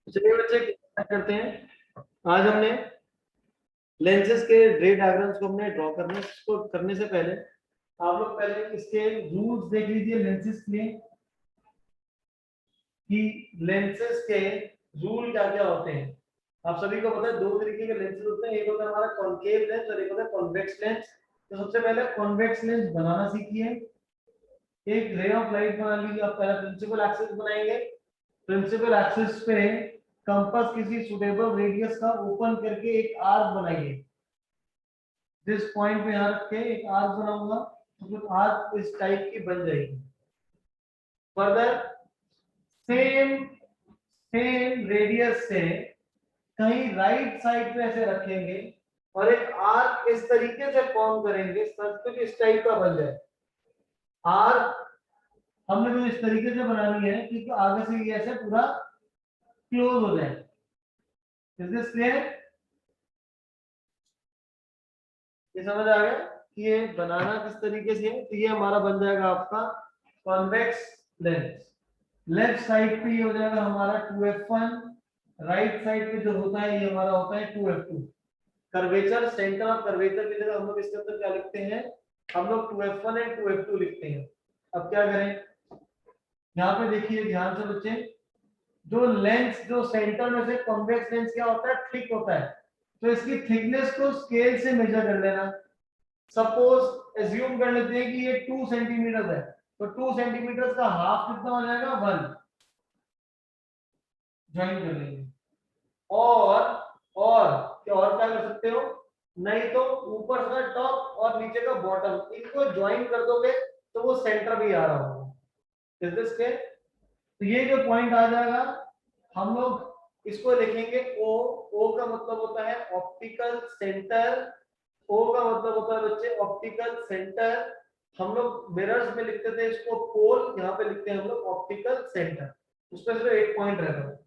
चलिए बच्चे क्या करते हैं, आज हमने लेंसेज के रे डायग्राम्स को हमने ड्रॉ करने से पहले आप लोग पहले इसके रूल्स देख लीजिए लेंसेज के कि लेंसेज के रूल क्या क्या होते हैं। आप सभी को पता है दो तरीके के लेंसेज होते हैं, एक होता है हमारा कॉन्केव लेंस और एक होता है कॉन्वेक्स लेंस। तो सबसे पहले कॉन्वेक्स लेंस बनाना सीखिए। एक रे ऑफ लाइट बना लीजिए। आप पहले प्रिंसिपल एक्सिस बनाएंगे। प्रिंसिपल एक्सिस पे कंपास किसी सुटेबल रेडियस का ओपन करके एक आर्क बनाइए। जिस पॉइंट पे यहाँ रख के एक आर्क बनाऊंगा तो कुछ आर्क इस टाइप की बन जाएगी। फर्दर सेम सेम रेडियस से कहीं राइट साइड पे ऐसे रखेंगे और एक आर्क इस तरीके से फॉर्म करेंगे सर्कल इस टाइप का बन जाए। आर्क हमने तो इस तरीके से बनानी है क्योंकि आगे से ये ऐसे पूरा क्लोज हो जाए। Is this clear? ये समझ आ गया कि ये बनाना किस तरीके से है। तो ये हमारा बन जाएगा आपका कॉन्वेक्स लेंस। लेफ्ट साइड पे ये हो जाएगा हमारा 2f1, राइट साइड पे जो होता है ये हमारा होता है 2f2। Curvature, centre of curvature की जगह हम लोग इसके अंदर क्या लिखते हैं, हम लोग 2f1 एंड 2f2 लिखते हैं। अब क्या करें, यहाँ पे देखिए ध्यान से बच्चे, जो लेंस जो सेंटर में से कॉन्वेक्स लेंस क्या होता है, थिक होता है। तो इसकी थिकनेस को स्केल से मेजर कर लेना। सपोज एज्यूम कर लेते हैं कि ये 2 सेंटीमीटर है, तो 2 सेंटीमीटर का हाफ कितना हो जाएगा, 1। ज्वाइन कर लेंगे। और क्या कर सकते हो, नहीं तो ऊपर का टॉप और नीचे का बॉटम इनको ज्वाइन कर दोगे तो वो सेंटर भी आ रहा होगा। Is this clear? तो ये जो पॉइंट आ जाएगा हम लोग इसको लिखेंगे ओ। ओ का मतलब होता है ऑप्टिकल सेंटर। ओ का मतलब होता है बच्चे ऑप्टिकल सेंटर। हम लोग मिरर्स में लिखते थे इसको पोल, यहाँ पे लिखते हैं हम लोग ऑप्टिकल सेंटर। उसमें सिर्फ एक पॉइंट रहता है।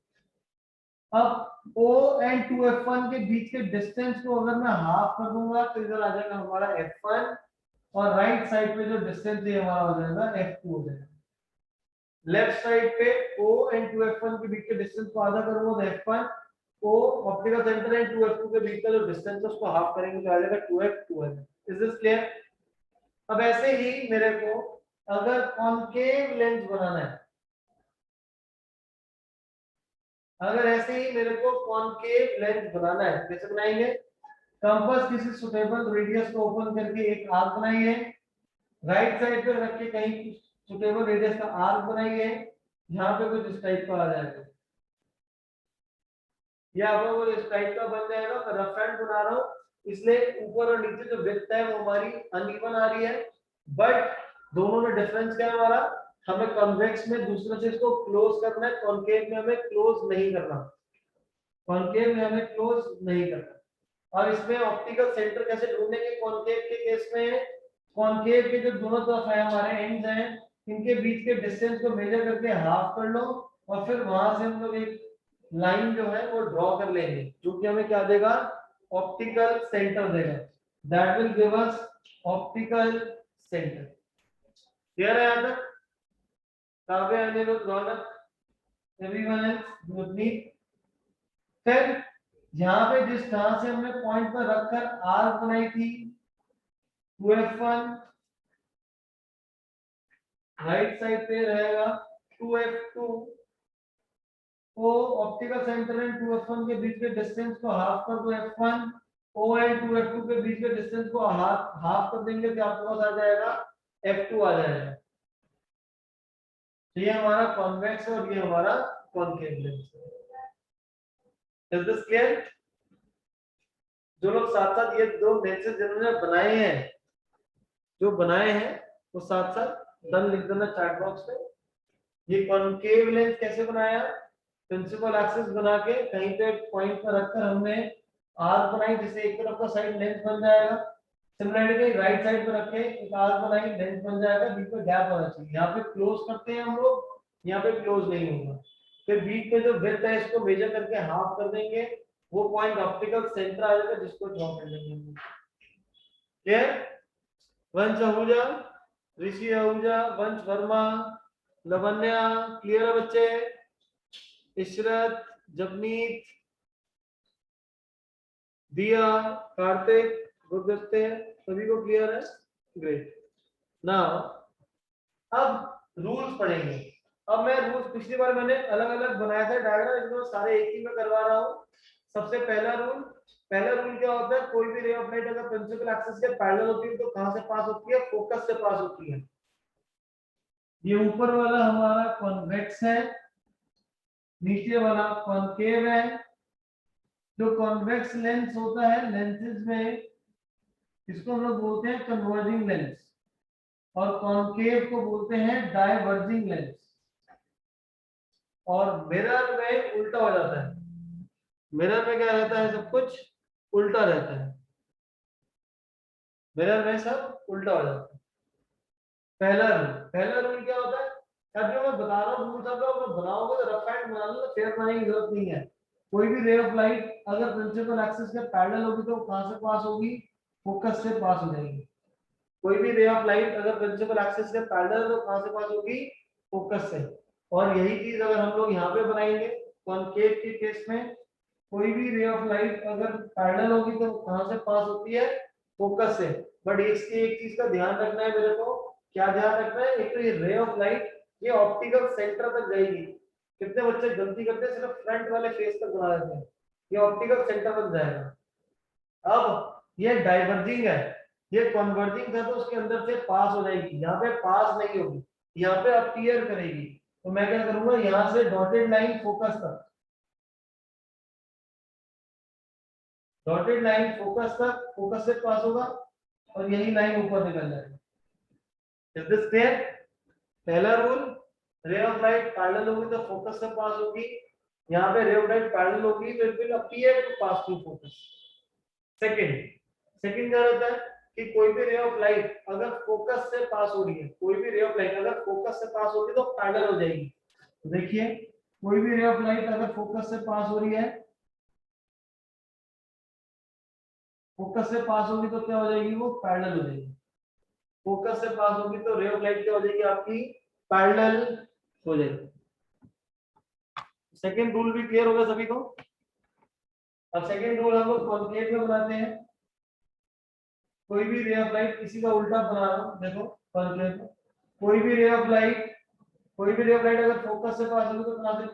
अब O एंड 2f1 के बीच के डिस्टेंस को अगर मैं हाफ कर दूंगा तो इधर आ जाएगा हमारा f1 और राइट साइड पे जो डिस्टेंस है हमारा हो जाएगा f2 हो जाएगा। लेफ्ट साइड पे O एंड 2f1 के बीच के डिस्टेंस को आधा करूंगा तो f1, O optical centre and 2f2 के बीच का जो डिस्टेंस है उसको हाफ करेंगे तो आ जाएगा 2f2। Is this clear? अब ऐसे ही मेरे को अगर कॉनकेव लेंस बनाना है, अगर ऐसे ही मेरे को कॉनकेव लेंस बनाना है, कैसे बनाएंगे, कंपास किसी सुटेबल रेडियस को ओपन करके एक आर्क बनाइए। राइट साइड पे रख के कहीं सुटेबल रेडियस का आर्क बनाइए। यहाँ पे कुछ इस टाइप का आ जाएगा, या आप लोगों को इस टाइप का बन जाएगा। मैं रफ एंड बना रहा हूँ इसलिए ऊपर और नीचे जो विड्थ है वो हमारी अनइवन आ रही है, बट दोनों में डिफरेंस क्या है हमारा, हमें कॉन्वेक्स में दूसरे से इसको क्लोज करना है, कॉनकेव में हमें क्लोज नहीं करना। कॉनकेव में हमें क्लोज नहीं करना। और इसमें ऑप्टिकल सेंटर कैसे ढूंढेंगे कॉनकेव के केस में, कॉनकेव के जो दोनों तरफ है हमारे एंड्स हैं, इनके बीच के डिस्टेंस को मेजर करके हाफ कर लो और फिर वहां से हम लोग एक लाइन जो है वो ड्रॉ कर लेंगे जो कि हमें क्या देगा, ऑप्टिकल सेंटर देगा। That will give us optical centre. Clear है यहां तक? काव्य, अनिरुद्ध, रौनक, एवरीवन एल्स विद मी। फिर यहाँ पे जिस तरह से हमने पॉइंट पर रखकर आर्क बनाई थी 2f1, राइट साइड पे रहेगा 2f2। O optical centre and 2f1 के बीच के डिस्टेंस को हाफ कर दो f1, ओ एंड 2f2 के बीच के डिस्टेंस को हाफ कर देंगे तो आपके पास आ जाएगा f2 आ जाएगा। तो ये हमारा कॉन्वेक्स है और ये हमारा कॉनकेव लेंस है। Is this clear? जो लोग साथ साथ ये दो लेंसेज जिन्होंने बनाए हैं, जो बनाए हैं वो साथ साथ डन लिख देना चैट बॉक्स में। ये कॉनकेव लेंस कैसे बनाया, प्रिंसिपल एक्सिस बना के कहीं पे पॉइंट पर रखकर हमने आर्क बनाई जिससे एक तरफ का साइड लेंस बन जाएगा। सिमिलरली राइट साइड पर रखे एक आर्क बनाई, लेंस बन जाएगा, बीच में गैप होना चाहिए। यहाँ पे क्लोज करते हैं हम लोग, यहाँ पे क्लोज नहीं होगा। फिर बीच में जो विड्थ है इसको मेजर करके हाफ कर देंगे, वो पॉइंट ऑप्टिकल सेंटर आ जाएगा जिसको ड्रॉ कर लेंगे। क्लियर? वंश आहूजा, ऋषि आहूजा, वंश वर्मा, लवन्या, क्लियर है बच्चे? इशरत, जबनीत, दिया, कार्तिक, गुरदत्ते, सभी को क्लियर है? ग्रेट। नाउ अब रूल्स पढ़ेंगे। अब मैं रूल्स पिछली बार मैंने अलग अलग बनाया था डायग्राम, इसमें सारे एक ही में करवा रहा हूँ। सबसे पहला रूल क्या होता है, कोई भी रे ऑफ लाइट अगर प्रिंसिपल एक्सिस के पैरेलल होती है तो कहां से पास होती है? फोकस से पास होती है। ये ऊपर वाला हमारा कॉन्वेक्स है, नीचे वाला कॉनकेव है। जो कॉन्वेक्स लेंस होता है, लेंसेज में इसको हम लोग बोलते हैं कन्वर्जिंग लेंस, और कॉनकेव को बोलते हैं डाइवर्जिंग लेंस। और मिरर में उल्टा हो जाता है। मिरर में क्या रहता है? सब कुछ उल्टा रहता है। मिरर में सब उल्टा हो जाता है। पहला रूल क्या होता है? अब जो मैं बता रहा हूँ रूल सब लोग बनाओगे तो रफ एंड बना लो, फेयर बनाने की जरूरत नहीं है। कोई भी रे ऑफ लाइट अगर प्रिंसिपल एक्सिस के पैरेलल होगी तो कहां से पास होगी? फोकस से पास हो जाएगी। कोई भी रे ऑफ लाइट अगर प्रिंसिपल एक्सिस के पैरेलल तो कहां से पास होगी? फोकस से। और यही चीज अगर हम लोग यहाँ पे बनाएंगे कॉनकेव के केस में, कोई भी रे ऑफ लाइट अगर पैरेलल होगी तो कहां से पास होती है? फोकस से। बट इसकी एक चीज का ध्यान रखना है मेरे को। क्या ध्यान रखना है? एक तो ये रे ऑफ लाइट ये ऑप्टिकल सेंटर तक जाएगी। कितने बच्चे गलती करते हैं, सिर्फ फ्रंट वाले फेस तक बना देते हैं। ये ऑप्टिकल सेंटर तक जाएगा। अब ये डाइवर्जिंग है, ये कन्वर्जिंग था तो उसके अंदर से पास हो जाएगी, यहाँ पे पास नहीं होगी, यहाँ पे अपीयर करेगी। तो मैं क्या करूंगा, यहाँ से डॉटेड लाइन फोकस तक, डॉटेड लाइन फोकस तक, फोकस से पास होगा और यही लाइन ऊपर निकल जाएगी। Is this clear? पहला rule, ray of light parallel होगी तो फोकस से पास होगी। यहाँ पे रे ऑफ लाइट पैरेलल होगी तो it will appear to pass through focus. Second क्या रहता है कि कोई भी रे ऑफ लाइट अगर फोकस से पास हो रही है, कोई भी रे ऑफ लाइट अगर फोकस से पास होगी तो पैरेलल हो जाएगी। तो देखिए कोई भी रे ऑफ लाइट अगर फोकस से पास हो रही है, फोकस से पास होगी तो क्या हो जाएगी? वो पैरेलल हो जाएगी। फोकस से पास होगी तो रे ऑफ लाइट क्या हो जाएगी? आपकी पैरेलल हो जाएगी। सेकंड रूल भी क्लियर होगा सभी को? अब सेकंड रूल हम लोग कॉन्केव में बनाते हैं। कोई भी रे ऑफ लाइट, किसी का उल्टा बना रहा हूं, देखो कॉन्केव में कोई भी रे ऑफ लाइट, कोई भी रे ऑफ लाइट अगर फोकस से पास होगी तो कहां से?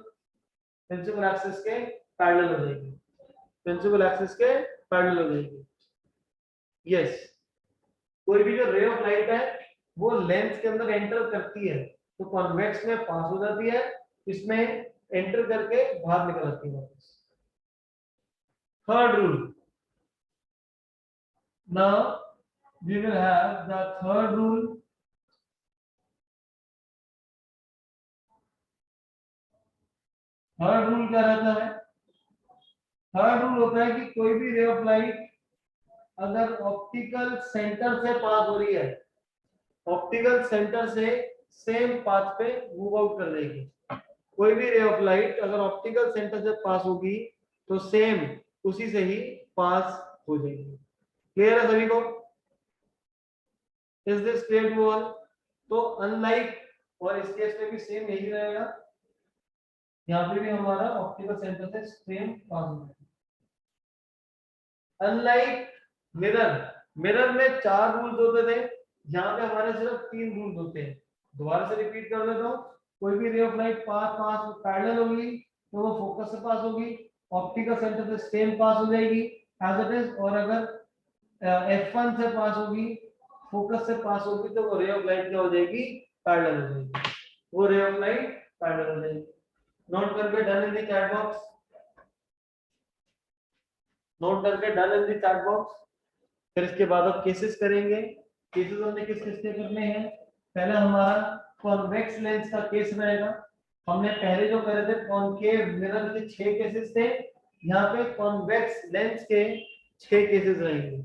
प्रिंसिपल एक्सिस के पैरेलल हो जाएगी। प्रिंसिपल एक्सिस के पैरेलल हो जाएगी। यस, कोई भी जो रे ऑफ लाइट है वो लेंस के अंदर एंटर करती है तो कॉन्वेक्स में पास हो जाती है, इसमें एंटर करके बाहर निकल आती है वापस। Third rule, now we will have the third rule. Third rule क्या रहता है? थर्ड रूल होता है कि कोई भी रे ऑफ लाइट अगर ऑप्टिकल सेंटर से पास हो रही है, ऑप्टिकल सेंटर से सेम पाथ पे मूव आउट कर देगी। कोई भी रे ऑफ लाइट अगर ऑप्टिकल सेंटर से पास होगी तो सेम उसी से ही पास हो जाएगी। क्लियर है सभी को? Is this clear to all? तो अनलाइक, और इस केस में भी सेम यही रहेगा, यहाँ पे भी हमारा ऑप्टिकल सेंटर से सेम पास होगा। अनलाइक मिरर, मिरर में 4 रूल्स होते थे, यहाँ पे हमारे सिर्फ 3 रूल्स होते हैं। दोबारा से रिपीट कर देता हूँ। कोई भी रे ऑफ लाइट पास पैरेलल होगी तो वो फोकस से पास होगी, ऑप्टिकल सेंटर से सेम पास हो जाएगी एज इट इज। और अगर F1 से पास होगी, फोकस से पास होगी तो वो रे ऑफ लाइट क्या हो जाएगी? पैरेलल हो जाएगी। वो रे ऑफ लाइट पैरेलल हो जाएगी। नोट करके done in the chat box, note करके done in the chat box. फिर इसके बाद अब केसेस करेंगे। केसेस हमने किस किस के करने हैं? पहला हमारा कॉन्वेक्स लेंस का केस रहेगा। हमने पहले जो करे थे कॉनकेव मिरर के 6 केसेस थे, यहाँ पे कॉन्वेक्स लेंस के 6 केसेस रहेंगे।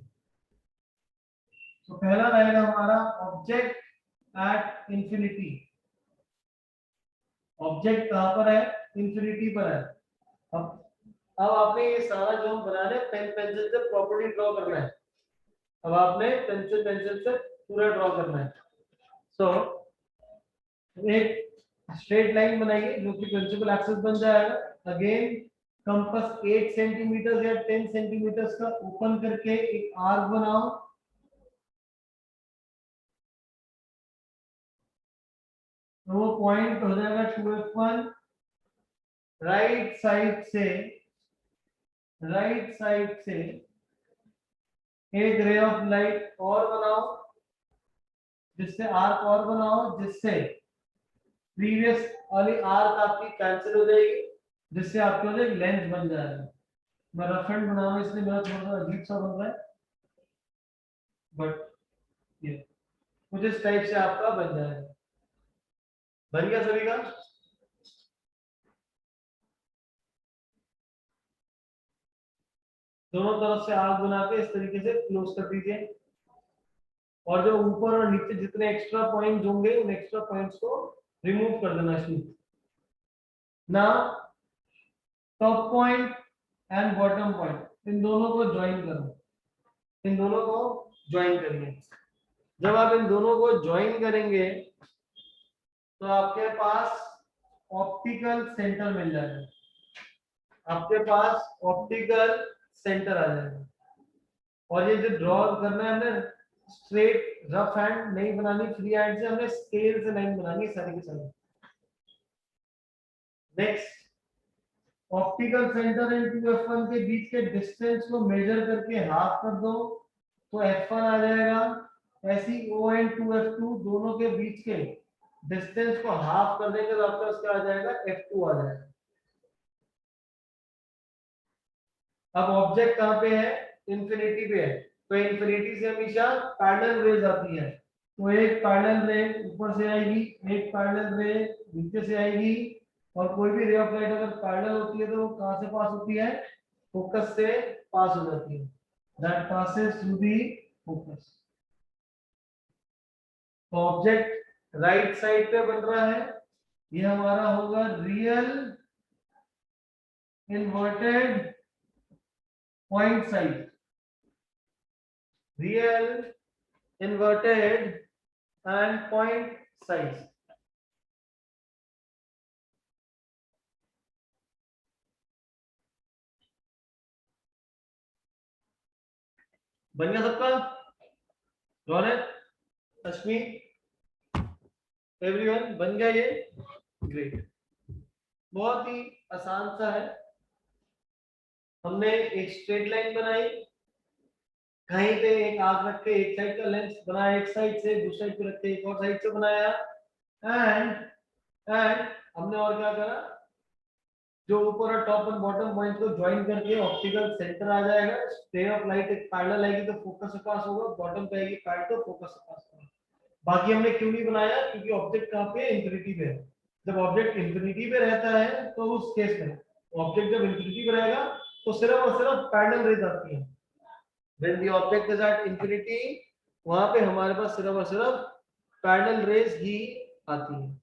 तो पहला रहेगा हमारा ऑब्जेक्ट एट इंफिनिटी। ऑब्जेक्ट कहां पर है? इंफिनिटी पर है। अब आपने ये सारा जो हम बना रहे हैं पेन पेंसिल से प्रॉपर्टी ड्रॉ करना है। अब आपने पेंसिल से पूरा ड्रॉ करना है। सो एक स्ट्रेट लाइन बनाइए जो कि प्रिंसिपल एक्सिस बन जाएगा। अगेन कंपास 8 सेंटीमीटर या 10 सेंटीमीटर का ओपन करके एक आर्क बनाओ। तो वो पॉइंट हो जाएगा 2f1। राइट साइड से एक रे ऑफ लाइट और बनाओ, जिससे आर्क और बनाओ, जिससे प्रीवियस वाली आर्क आपकी कैंसिल हो जाएगी, जिससे आपके पास एक लेंस बन जाएगा। मैं रफ एंड बना रहा हूं इसलिए मेरा थोड़ा सा अजीब सा बन रहा है, बट ये कुछ इस टाइप से आपका बन जाएगा। बन गया सभी का? दोनों तरफ से आर्क बना के इस तरीके से क्लोज कर दीजिए। और जो ऊपर और नीचे जितने एक्स्ट्रा पॉइंट्स होंगे उन एक्स्ट्रा पॉइंट्स को रिमूव कर देना चाहिए। Now top point and bottom point in दोनों को ज्वाइन करो, इन दोनों को ज्वाइन करिए। जब आप इन दोनों को ज्वाइन करेंगे तो आपके पास ऑप्टिकल सेंटर मिल जाएगा, आपके पास ऑप्टिकल सेंटर आ जाएगा। और ये जो ड्रॉ करना है हमने स्ट्रेट रफ हैंड नहीं बनानी, फ्री हैंड से हमने स्केल से लाइन बनानी सारी की सारी। Next optical centre and 2f1 के बीच के डिस्टेंस को मेजर करके हाफ कर दो तो f1 आ जाएगा। ऐसी O एंड 2f2 दोनों के बीच के डिस्टेंस को हाफ कर देंगे तो आपका उसका आ जाएगा f2 आ जाएगा। अब ऑब्जेक्ट कहां पे है? इंफिनिटी पे है, तो इंफिनिटी से हमेशा पैरेलल रेज आती है। तो एक पैरेलल रे ऊपर से आएगी, एक पैरेलल रे नीचे से आएगी। और कोई भी रे ऑफ लाइट अगर पैरेलल होती है तो वो कहां से पास होती है? फोकस से पास हो जाती है। That passes through the focus. तो ऑब्जेक्ट राइट साइड पे बन रहा है, ये हमारा होगा real inverted point size, real inverted and point size। बन गया सबका? रौनक, अश्मी, एवरीवन बन गया ये? ग्रेट, बहुत ही आसान सा है। हमने एक स्ट्रेट लाइन बनाई, कहीं पे एक आर्क रख के एक साइड का लेंस बनाया, एक साइड से दूसरी साइड पे रख के एक और साइड से बनाया। एंड हमने और क्या करा? जो ऊपर और टॉप और बॉटम पॉइंट को ज्वाइन करके ऑप्टिकल सेंटर आ जाएगा। रे ऑफ लाइट एक पैरेलल आएगी तो फोकस से पास होगा, बॉटम पे आएगी पैरेलल तो फोकस से पास होगा। बाकी हमने क्यों नहीं बनाया? क्योंकि ऑब्जेक्ट कहां पे? इंफिनिटी पे है। जब ऑब्जेक्ट इंफिनिटी पे रहता है तो उस केस में ऑब्जेक्ट जब इंफिनिटी पे रहेगा तो सिर्फ और सिर्फ पैरेलल रेज आती है। When the object is at infinity, वहां पे हमारे पास सिर्फ और सिर्फ पैरेलल रेज ही आती है।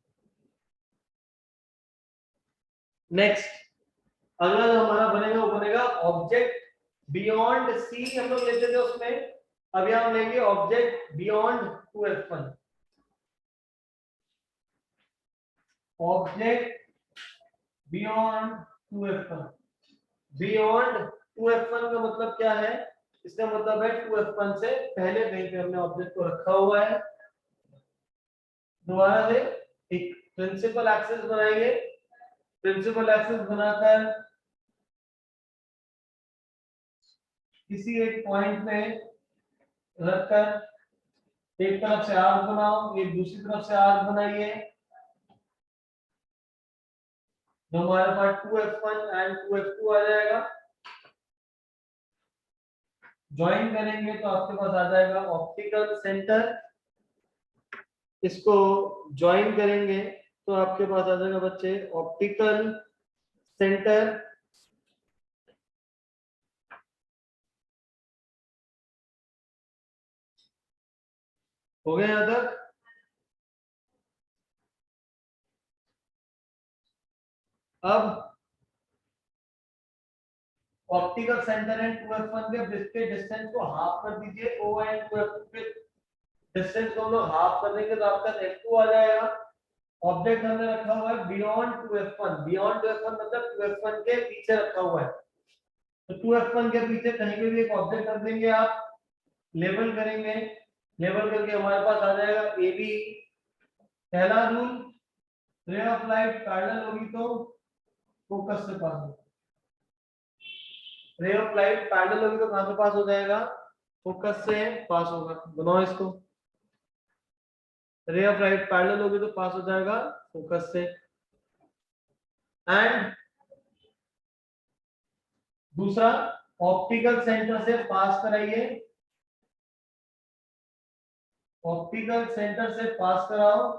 नेक्स्ट अगला जो हमारा बनेगा वो बनेगा ऑब्जेक्ट बियॉन्ड सी। हम लोग लेते थे उसमें, अब हम लेंगे object beyond 2f1। Object beyond 2f1। Beyond 2f1 का मतलब क्या है? इसका मतलब है 2f1 से पहले कहीं पे हमने ऑब्जेक्ट को रखा हुआ है। दोबारा से एक प्रिंसिपल एक्सिस बनाएंगे, प्रिंसिपल एक्सिस बनाकर किसी एक पॉइंट में रखकर एक तरफ से आर्क बनाओ, एक दूसरी तरफ से आर्क बनाइए। तो हमारे पास 2f1 एंड 2f2 आ जाएगा। ज्वाइन करेंगे तो आपके पास आ जाएगा ऑप्टिकल सेंटर। इसको ज्वाइन करेंगे तो आपके पास आ जाएगा बच्चे ऑप्टिकल सेंटर। हो गया यहां तक? अब ऑप्टिकल सेंटर एंड 2f1 के डिस्टेंस को हाफ कर दीजिए। O एंड 2f2 के डिस्टेंस को हम लोग हाफ कर देंगे तो आपका f2 आ जाएगा। ऑब्जेक्ट हमने रखा हुआ है बियॉन्ड 2f1, बियॉन्ड 2f1 मतलब 2f1 के पीछे रखा हुआ है। तो 2f1 के पीछे कहीं पे भी एक ऑब्जेक्ट रख देंगे आप, लेबल करेंगे, लेबल करके हमारे पास आ जाएगा ए बी। पहला rule, ray of light parallel होगी तो फोकस से पास होगा, रे ऑफ लाइट पैरेलल होगी तो कहां से पास हो जाएगा, फोकस से पास होगा। बनाओ इसको, रे ऑफ लाइट पैरेलल होगी तो पास हो जाएगा फोकस से। एंड दूसरा, ऑप्टिकल सेंटर से पास कराइए, ऑप्टिकल सेंटर से पास कराओ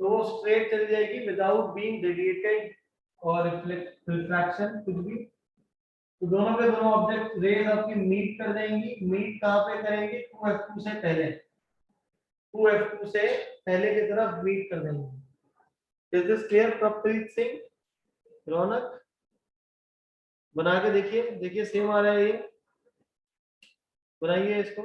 तो वो स्ट्रेट चली जाएगी विदाउट बीइंग रेडिएटेड और रिफ्रैक्शन कुछ भी। तो दोनों के दोनों ऑब्जेक्ट रेज आपकी मीट कर देंगी। मीट कहां पे करेंगे, 2f2 से पहले, 2f2 से पहले की तरफ मीट कर देंगे। Is this clear Prabhpreet Singh, Raunak? बना के देखिए, देखिए सेम आ रहा है ये, बनाइए इसको।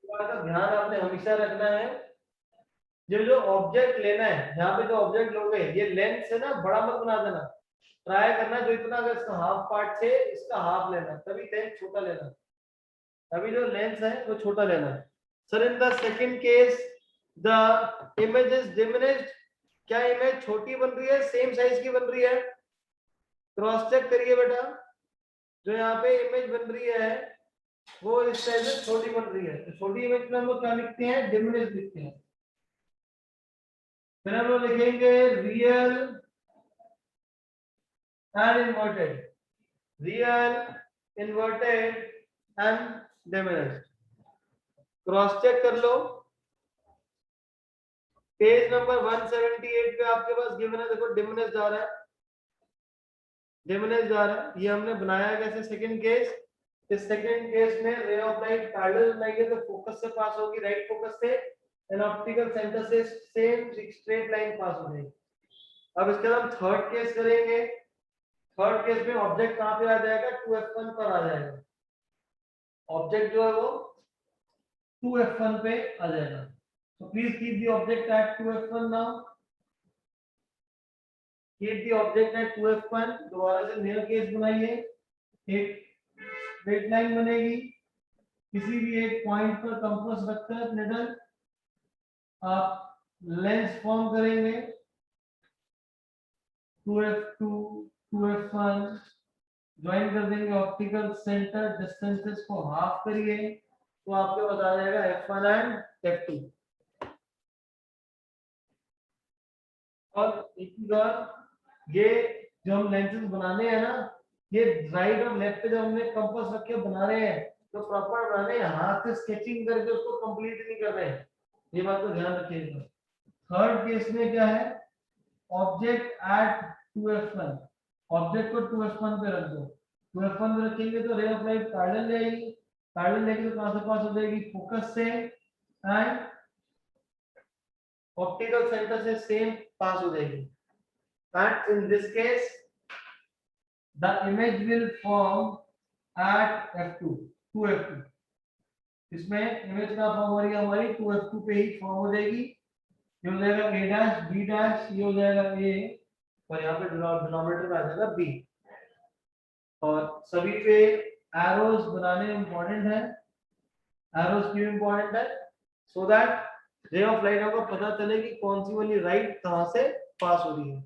का ध्यान आपने हमेशा रखना है, जो ऑब्जेक्ट लेना है, यहाँ पे जो ऑब्जेक्ट लोगे ये लेंथ से ना बड़ा मत बना देना, ट्राई करना जो इतना, अगर इसका हाफ पार्ट से इसका हाफ लेना, तभी लेंथ छोटा लेना, अभी जो लेंथ है वो छोटा लेना है। Sir in the second case the image is diminished, क्या इमेज छोटी बन रही है, सेम साइज की बन रही है? क्रॉस चेक करिए बेटा, जो यहाँ पे इमेज बन रही है वो इस साइज से छोटी बन रही है, तो छोटी इमेज में हम लोग क्या लिखते हैं, डिमिनिश्ड लिखते हैं। फिर हम लोग लिखेंगे real and inverted, real, inverted and diminished. Cross check कर लो, पेज नंबर 178 पे आपके पास गिवन है, देखो डिमिनिश जा रहा है, डिमिनिश जा रहा है। ये हमने बनाया कैसे, सेकंड केस, इस सेकंड केस में रे ऑफ लाइट पैरेलल बनाएंगे तो फोकस से पास होगी, राइट फोकस से, एंड ऑप्टिकल सेंटर से सेम स्ट्रेट लाइन पास हो जाएगी। अब इसके बाद हम थर्ड केस करेंगे। थर्ड केस में ऑब्जेक्ट कहां पे आ जाएगा, 2f1 पर आ जाएगा, ऑब्जेक्ट जो है वो 2f1 पे आ जाएगा। So please keep the object at 2f1 now. Keep the object at 2f1. दोबारा से नया केस बनाइए, एक स्ट्रेट लाइन बनेगी, किसी भी एक पॉइंट पर कंपास रखकर निडल आप लेंस फॉर्म करेंगे, 2f2 2f1 ज्वाइन कर देंगे, ऑप्टिकल सेंटर डिस्टेंसेस को हाफ करिए तो आपको बता जाएगा f1 एंड f2। और एक चीज और, ये जो हम लेंसेज बनाने हैं ना, ये राइट और लेफ्ट पे जब हमने कंपास रख के बना रहे हैं तो प्रॉपर बना रहे हैं, हाथ से स्केचिंग करके उसको कंप्लीट नहीं कर रहे हैं, ये बात को ध्यान रखिएगा। थर्ड केस में क्या है, ऑब्जेक्ट एट 2f1, ऑब्जेक्ट को 2f1 पे रख दो, 2f1 पे रखेंगे तो रे ऑफ लाइट पैरेलल जाएगी, पैरेलल लेके तो कहां से पास हो जाएगी, फोकस से, एंड ऑप्टिकल सेंटर से सेम पास हो जाएगी। And in this case, the image will form at f2, 2f2। इसमें इमेज का फॉर्म हो रही है हमारी 2f2 पे ही फॉर्म हो जाएगी। ये हो जाएगा a डैश b डैश, ये हो जाएगा a और यहाँ पे डिनोमिनेटर में आ जाएगा b। और सभी पे एरोज बनाने इंपॉर्टेंट है, एरोज क्यों इंपॉर्टेंट है, सो दैट रे ऑफ लाइट आपको पता चले कि कौन सी वाली राइट कहां से पास हो रही है।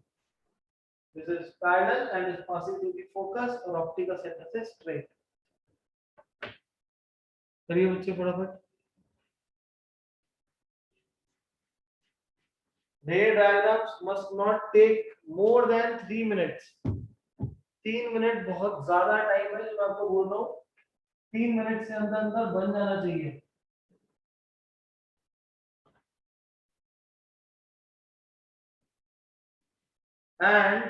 This is parallel and is passing to the focus or optical center से straight। करिए बच्चे फटाफट। Ray diagrams must not take more than 3 minutes। 3 minute बहुत ज्यादा टाइम है जो मैं आपको बोल रहा हूँ, 3 मिनट से अंदर अंदर बन जाना चाहिए। एंड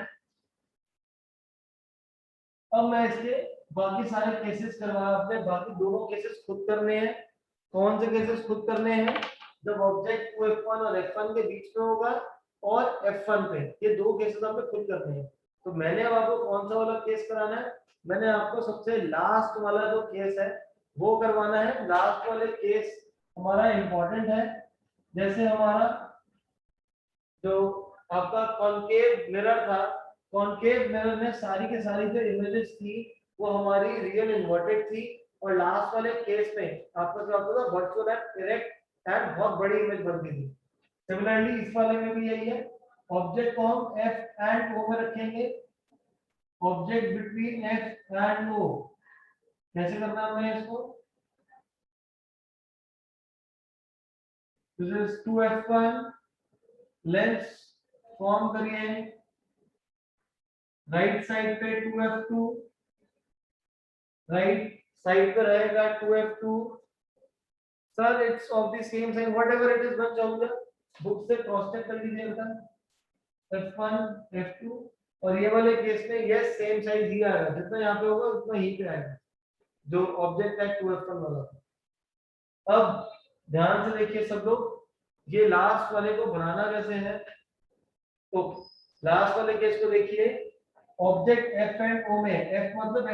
अब मैं इसके बाकी सारे केसेस करवाया आपने, बाकी दोनों केसेस खुद करने हैं। कौन से केसेस खुद करने हैं, जब ऑब्जेक्ट f1 और f1 के बीच में होगा और f1 पे, ये दो केसेस आपको खुद करने हैं। तो मैंने अब आपको कौन सा वाला केस कराना है, मैंने आपको सबसे लास्ट वाला जो केस है वो करवाना है। लास्ट वाले केस हमारा इंपॉर्टेंट है। जैसे हमारा जो आपका कॉनकेव मिरर था, कॉनकेव मिरर में सारी के सारी जो इमेजेस थी वो हमारी रियल इन्वर्टेड थी, और लास्ट वाले केस में आपका क्या होता था, वर्चुअल एंड इरेक्ट एंड बहुत बड़ी इमेज बनती थी। सिमिलरली इस वाले में भी यही है। ऑब्जेक्ट को हम एफ एंड ओ में रखेंगे, object between F and O. कैसे करना है हमें इसको, this is 2f1, lens form करिए राइट साइड पे 2f2, राइट साइड पे रहेगा 2f2। Sir it's of the same sign whatever it is, बन जाऊंगा बुक से क्रॉस चेक कर लीजिए बेटा, f1 f2, और ये वाले केस में यस सेम साइज ही आएगा, जितना यहाँ पे होगा उतना ही पे आएगा जो ऑब्जेक्ट है 2f1 वाला। अब ध्यान से देखिए सब लोग, ये लास्ट वाले को बनाना कैसे है, तो लास्ट वाले केस को देखिए, ऑब्जेक्ट एफ एंड ओ में, एफ मतलब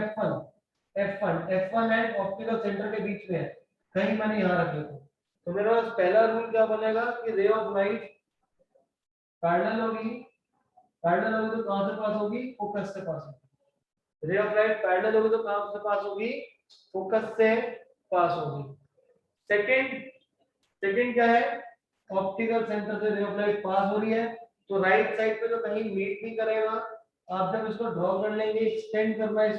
f1 एंड ऑप्टिकल सेंटर के बीच में है, कहीं मैंने यहाँ रख लिया। तो मेरे पास पहला रूल क्या बनेगा कि रे ऑफ लाइट पैरेलल होगी, पैरेलल होगी तो कहां से पास होगी, फोकस से पास होगी। रे ऑफ लाइट पैरेलल होगी तो कहां से पास होगी, फोकस से पास होगी। सेकंड सेकंड क्या है, ऑप्टिकल सेंटर से रे ऑफ लाइट पास हो रही है, तो राइट साइड पे तो कहीं मीट नहीं करेगा। आप जब इसको ड्रॉ कर लेंगे, एक्सटेंड करना है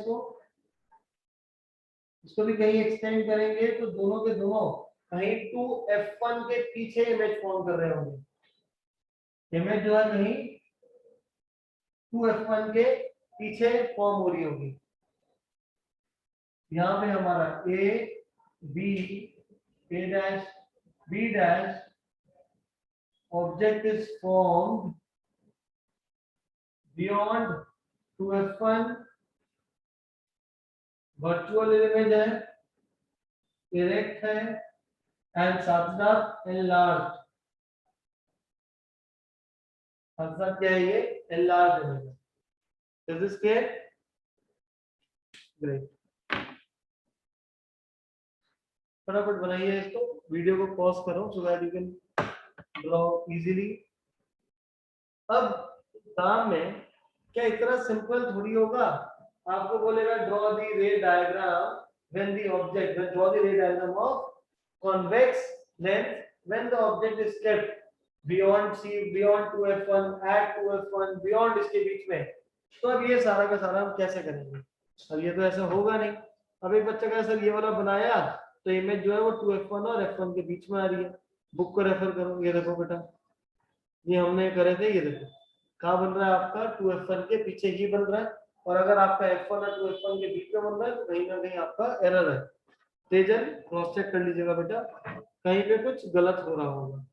इसको भी कहीं एक्सटेंड करेंगे तो दोनों के दोनों कहीं 2f1 के पीछे इमेज फॉर्म कर रहे होंगे। इमेज जो है कहीं 2f1 के पीछे फॉर्म हो रही होगी। यहाँ पे हमारा A B, A dash B dash, object is formed beyond 2f1, virtual image है, इरेक्ट है एंड साथ साथ एनलार्ज्ड, साथ साथ क्या है ये एनलार्ज्ड इमेज है। Is this clear? ग्रेट, फटाफट बनाइए इसको, वीडियो को पॉज करो so that you can draw easily. अब काम में क्या इतना सिंपल थोड़ी होगा, आपको बोलेगा draw the ray diagram when the object, draw the ray diagram of convex lens when the object is kept beyond C, beyond 2f1, at 2f1, beyond इसके बीच में। तो अब ये सारा का सारा हम कैसे करेंगे, अब ये तो ऐसा होगा नहीं। अब एक बच्चा का सर ये वाला बनाया तो इमेज जो है वो 2f1 और f1 के बीच में आ रही है, बुक को रेफर करो, ये देखो बेटा ये हमने करे थे, ये देखो कहाँ बन रहा है आपका 2f1 के पीछे ही बन रहा है, और अगर आपका f1 और 2f1 के बीच में बन रहा है तो कहीं ना कहीं आपका एरर है। तेजन क्रॉस चेक कर लीजिएगा बेटा, कहीं पे कुछ गलत हो रहा होगा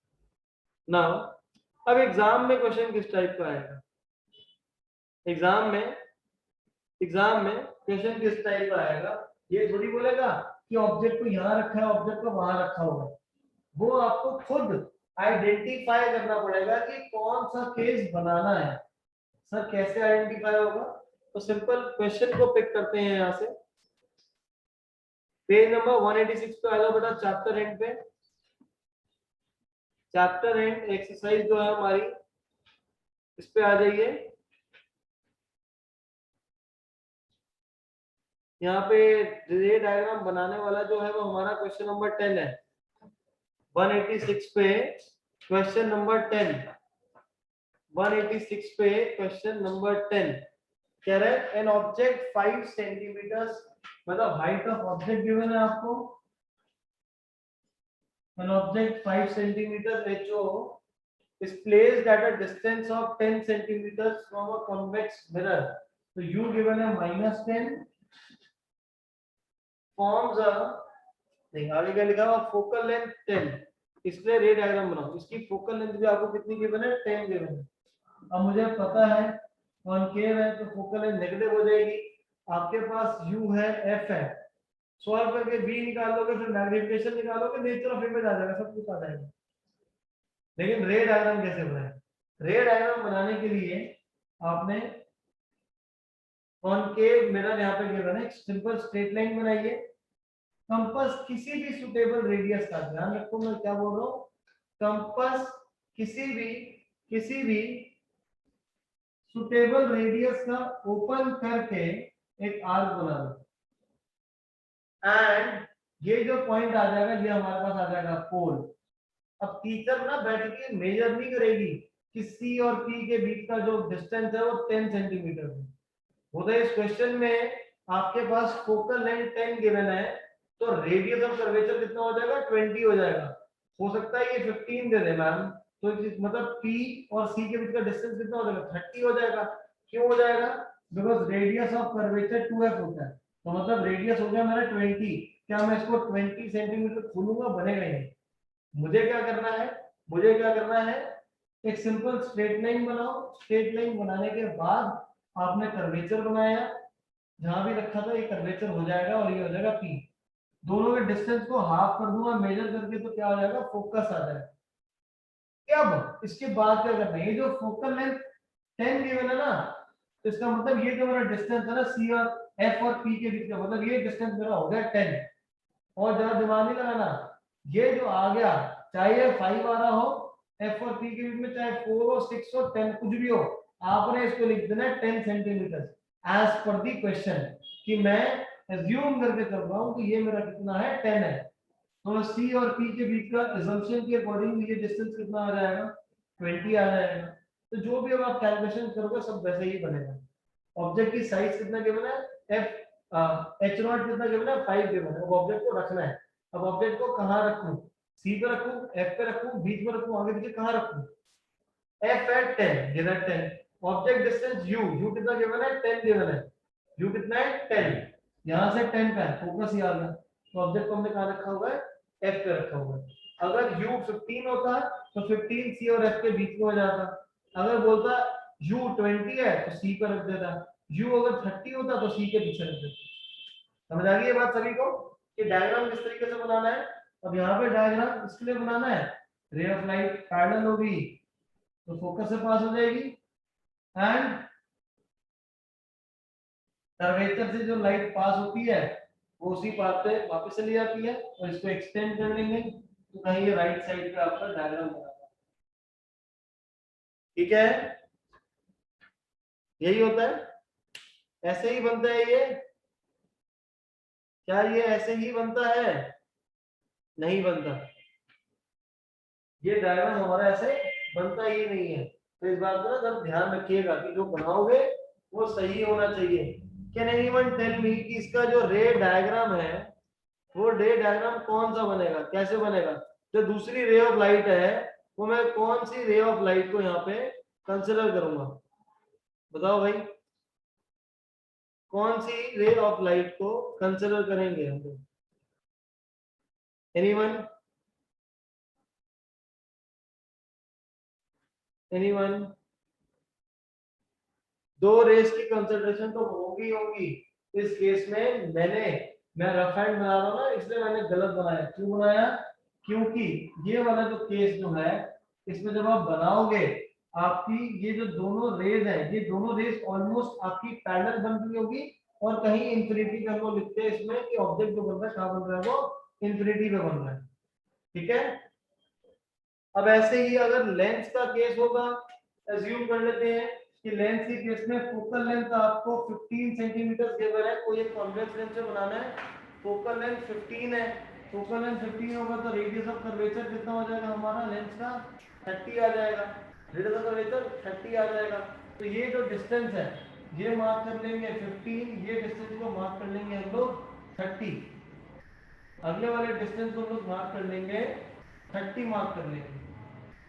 ना। अब एग्जाम में क्वेश्चन किस टाइप का आएगा, एग्जाम में क्वेश्चन किस टाइप का आएगा, ये थोड़ी बोलेगा कि ऑब्जेक्ट को यहाँ रखा है, ऑब्जेक्ट को वहां रखा होगा, वो आपको खुद आइडेंटिफाई करना पड़ेगा कि कौन सा केस बनाना है। सर कैसे आइडेंटिफाई होगा, तो सिंपल क्वेश्चन को पिक करते हैं यहाँ से, पेज नंबर 186 पे आ जाओ बेटा, चैप्टर एंड पे, चैप्टर एंड एक्सरसाइज जो है हमारी इस पे आ जाइए। यहाँ पे रे डायग्राम बनाने वाला जो है वो हमारा क्वेश्चन नंबर 10 है, 186 पे क्वेश्चन नंबर 10, 186 पे क्वेश्चन नंबर 10 कह रहे हैं एन ऑब्जेक्ट 5 सेंटीमीटर्स, मतलब हाइट ऑफ ऑब्जेक्ट गिवन है आपको, an object 5 centimetre HO is placed at a distance of 10 centimeters from a convex mirror, so u given है -10, forms a, नहीं आगे क्या लिखा हुआ, फोकल लेंथ 10, इसलिए रे डायग्राम बनाओ, इसकी फोकल लेंथ भी आपको कितनी गिवन है, 10 गिवन है। अब मुझे पता है कॉनकेव है तो फोकल लेंथ नेगेटिव हो जाएगी, आपके पास u है, f है, सॉल्व करके b निकालोगे, फिर मैग्नीफिकेशन निकालोगे, नेचर ऑफ इमेज आ जाएगा, सब कुछ आ जाएगा। लेकिन रे डायग्राम कैसे बनाए, रे डायग्राम बनाने के लिए आपने कॉनकेव मिरर यहाँ पे गिवन है, एक सिंपल स्ट्रेट लाइन बनाइए, कंपास किसी भी सुटेबल रेडियस का, ध्यान रखो मैं क्या बोल रहा हूँ, कंपास किसी भी सुटेबल रेडियस का ओपन करके एक आर्क बना दो, एंड ये जो पॉइंट आ जाएगा ये हमारे पास आ जाएगा पोल। अब टीचर ना बैठ के मेजर नहीं करेगी कि सी और पी के बीच का जो डिस्टेंस है वो 10 सेंटीमीटर है। होता है इस क्वेश्चन में आपके पास फोकल लेंथ 10 गिवन है, तो रेडियस ऑफ कर्वेचर कितना हो जाएगा, 20 हो जाएगा। हो सकता है ये 15 दे दे मैम, तो मतलब पी और सी के बीच का डिस्टेंस कितना हो जाएगा, 30 हो जाएगा। क्यों हो जाएगा, because radius of curvature 2f होता है, तो मतलब रेडियस हो गया मेरा 20। क्या मैं इसको 20 सेंटीमीटर खोलूंगा, बनेगा ही नहीं। मुझे क्या करना है, मुझे क्या करना है, एक सिंपल स्ट्रेट लाइन बनाओ। स्ट्रेट लाइन बनाने के बाद आपने कर्वेचर बनाया, जहां भी रखा था ये कर्वेचर हो जाएगा और ये हो जाएगा पी। दोनों के डिस्टेंस को हाफ कर दूंगा मेजर करके, तो क्या हो जाएगा, फोकस आ जाएगा। अब इसके बाद क्या करना है, ये जो फोकल लेंथ 10 गिवन है ना, तो इसका मतलब ये जो मेरा डिस्टेंस है ना सी और एफ और पी के बीच का, मतलब ये डिस्टेंस मेरा हो गया 10। और ज्यादा दिमाग नहीं लगाना, ये जो आ गया चाहे ये 5 आ रहा हो एफ और पी के बीच में, चाहे 4 हो 6 हो 10 कुछ भी हो, आपने इसको लिख देना 10 centimetre as per the question, कि मैं एज्यूम करके कर रहा हूं कि ये मेरा कितना है, 10 है। तो सी और पी के बीच का assumption के अकॉर्डिंग ये डिस्टेंस कितना आ जाएगा, 20 आ जाएगा। तो जो भी अब आप कैलकुलेशन करोगे सब वैसे ही बनेगा। ऑब्जेक्ट की साइज कितना गिवन है, एफ एच नॉट कितना गिवन है, 5 गिवन है। अब ऑब्जेक्ट को रखना है, अब ऑब्जेक्ट को कहाँ रखूं, सी पे रखूं, एफ पे रखूं, बीच में रखूं, आगे पीछे कहाँ रखूं, F at 10 given 10। Object distance u, u कितना गिवन है, 10 गिवन है, यू कितना है 10, यहां से 10 पे फोकस ही आ गया, तो ऑब्जेक्ट को हमने कहाँ रखा हुआ है, एफ पे रखा हुआ है। अगर u 15 होता तो 15 सी और एफ के बीच में हो जाता। अगर बोलता u 20 है तो सी पे रख देता, u अगर 30 होता तो सी के पीछे रख देता। समझ आ गई ये बात सभी को कि डायग्राम किस तरीके से बनाना है। अब यहाँ पे डायग्राम इसके लिए बनाना है, रे ऑफ लाइट पैरेलल होगी तो फोकस से पास हो जाएगी, एंड कर्वेचर से जो लाइट पास होती है वो उसी पाथ पे वापस चली जाती है, और इसको एक्सटेंड कर लेंगे तो कहीं ये राइट साइड पे आपका डायग्राम बना। ठीक है, यही होता है, ऐसे ही बनता है ये। क्या ये ऐसे ही बनता है, नहीं बनता। ये डायग्राम हमारा ऐसे बनता ही नहीं है। तो इस बात को ना जब ध्यान रखिएगा कि जो बनाओगे वो सही होना चाहिए। कैन एनीवन टेल मी कि इसका जो रे डायग्राम है वो रे डायग्राम कौन सा बनेगा, कैसे बनेगा। जो दूसरी रे ऑफ लाइट है वो मैं कौन सी रे ऑफ लाइट को यहाँ पे कंसिडर करूंगा, बताओ भाई, कौन सी रे ऑफ लाइट को कंसिडर करेंगे हम लोग, एनीवन, एनीवन। दो रेस की कंसिडरेशन तो होगी होगी। इस केस में मैं रफ हैंड बना रहा हूं ना, इसलिए मैंने गलत बनाया। क्यों बनाया, क्योंकि ये वाला जो केस जो है इसमें जब आप बनाओगे आपकी ये जो दोनों रेज है, ये दोनों रेज ऑलमोस्ट आपकी पैरेलल बन रही होगी, और कहीं इंफिनिटी पे हम लोग लिखते हैं इसमें कि ऑब्जेक्ट जो बन रहा है कहाँ बन रहा है, वो इंफिनिटी पे बन रहा है। ठीक है, अब ऐसे ही अगर लेंस का केस होगा, एज्यूम कर लेते हैं कि लेंस के केस में फोकल लेंथ आपको 15 सेंटीमीटर गिवन है, कोई एक कॉन्वेक्स लेंस से बनाना है, फोकल लेंथ 15 है, फोकल लेंथ 15 होगा तो रेडियस ऑफ कर्वेचर कितना हो जाएगा हमारा लेंस का, 30 आ जाएगा, रेडियस ऑफ कर्वेचर 30 आ जाएगा। तो ये जो डिस्टेंस है ये मार्क कर लेंगे 15, ये डिस्टेंस को मार्क कर लेंगे हम लोग 30, अगले वाले डिस्टेंस को हम लोग मार्क कर लेंगे 30 मार्क कर लेंगे।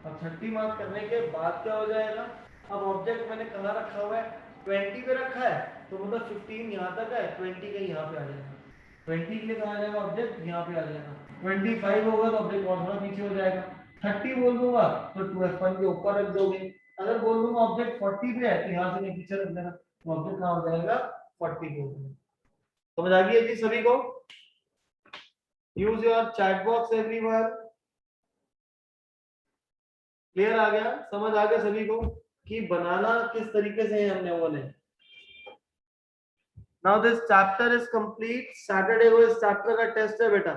अब 30 मार्क करने के बाद क्या हो जाएगा, अब ऑब्जेक्ट मैंने कहाँ रखा हुआ है, 20 पे रखा है, तो मतलब 15 यहाँ तक है, 20 का यहाँ पे आ जाएगा, 20 के लिए कहाँ आ जाएगा ऑब्जेक्ट, यहाँ पे आ जाएगा। 25 होगा तो ऑब्जेक्ट और थोड़ा पीछे हो जाएगा। 30 बोल दूंगा तो 2f1 के ऊपर रख दोगे। अगर बोल दूंगा ऑब्जेक्ट 40 पे है तो यहाँ से नहीं पीछे रख देना, तो ऑब्जेक्ट कहाँ हो जाएगा 40 पे। समझ आ गई है जी सभी को। Use your chat box everyone. Clear आ गया, समझ आ गया सभी को कि बनाना किस तरीके से है हमने वो ने। Now this chapter is complete. Saturday को इस चैप्टर का टेस्ट है बेटा।